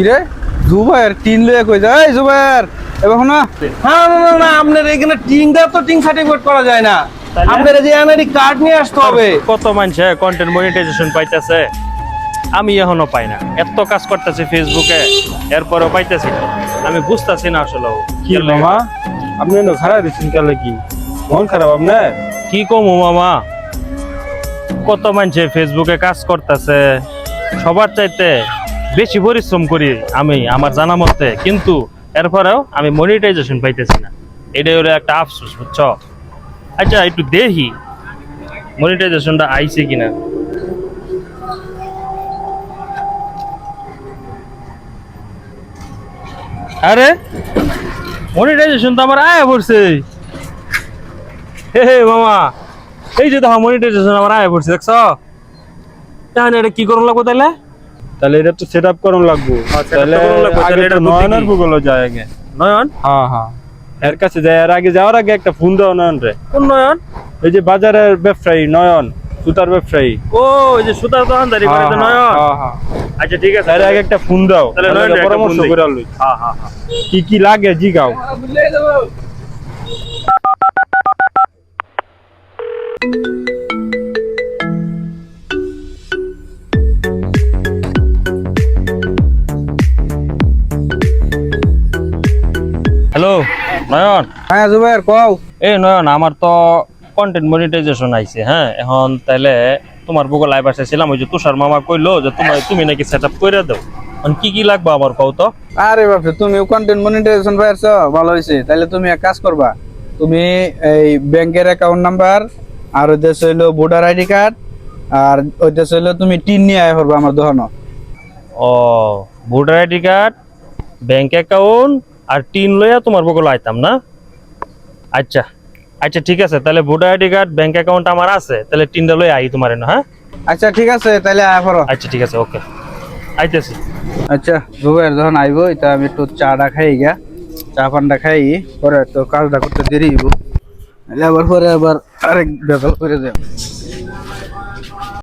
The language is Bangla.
কিরে জুবাইর টিন লয়ে কই যায় জুবাইর এবার না হ্যাঁ না আপনার এখানে টিং দেওয়া তো টিং সার্টিফিকেট করা যায় না, আপনার যে এনআইডি কার্ড নিয়ে আসতে হবে। কত মানুষে কন্টেন্ট মনিটাইজেশন পাইতেছে, আমি এখনো পাই না। এত কাজ করতেছি ফেসবুকে, এরপরও পাইতেছি না। আমি বুঝতেছি না আসলে কি মামা আপনি তো খারাপ দিচ্ছেন কালে কি মন খারাপ আপনার? কি কমু মামা, কত মানুষে ফেসবুকে কাজ করতেছে, সবার চাইতে বেশি পরিশ্রম করি আমি আমার জানা মতে, কিন্তু এরপরেও আমি মনিটাইজেশন পাইতেছি না। এটাই হলো একটা আফসোস, বুঝছো? আচ্ছা একটু দেখি মনিটাইজেশনটা আইছে কিনা। আরে মনিটাইজেশন তো আমার আয়া পড়ছে। হে মামা, এই যে দেখো মনিটাইজেশন আমার আয়া পড়ছে, দেখছো? তাহলে এটা কি করুন লাগবো তাহলে? তাহলে এটা তো সেট আপ করুন লাগবো। তাহলে আগে তো নয়নের গুগল যায় আগে। নয়ন? হ্যাঁ হ্যাঁ, এর কাছে যায়, এর আগে যাওয়ার আগে একটা ফোন দাও নয়ন রে। কোন নয়ন? এই যে বাজারের ব্যবসায়ী নয়ন, সুতার ব্যবসায়ী। ও ওই যে সুতার দোকানদারি করে তো নয়ন। হ্যাঁ হ্যাঁ, আচ্ছা ঠিক আছে, এর আগে একটা ফোন দাও, তাহলে তাহলে নয়নের একটা পরামর্শ ফোন দেই। করে লই। হ্যাঁ হ্যাঁ হ্যাঁ। কি কি লাগে জিগাও। হ্যালো নয়ন। হ্যাঁ জুবাইর কও। এই নয়ন, আমার তো কন্টেন্ট মনিটাইজেশন আইছে। হ্যাঁ, এখন তাহলে তোমার গুগল লাইভ আসছিলাম, ওই যে তুষার মামা কইলো যে তুমি নাকি সেটআপ কইরা দাও। এখন কি কি লাগবে আমার কও তো? আরে বাপরে তুমি কন্টেন্ট মনিটাইজেশন পাইছো, ভালো হইছে। তাহলে তুমি এক কাজ করবা, তুমি এই ব্যাংকের অ্যাকাউন্ট নাম্বার আর ওই দেশ হইলো ভোটার আইডি কার্ড আর ওই দেশ হইলো তুমি টিন নিয়ে আয় করবা আমার দোকানে। ও voter ID card, bank account আর টিন লইয়া তোমার গুগল আইতাম না? আচ্ছা আচ্ছা ঠিক আছে, তাহলে voter ID card bank account আমার আছে, তাহলে টিনটা লই আই তোমার না? হ্যাঁ আচ্ছা ঠিক আছে, তাহলে আয় করো। আচ্ছা ঠিক আছে, ওকে আইতেছি। আচ্ছা জুবাইর যখন আইবো তা আমি একটু চাটা খাই গা, চা পানটা খাই, পরে তো কাজটা করতে দেরি হইব, আবার পরে আবার আরেক বেতল করে দেব।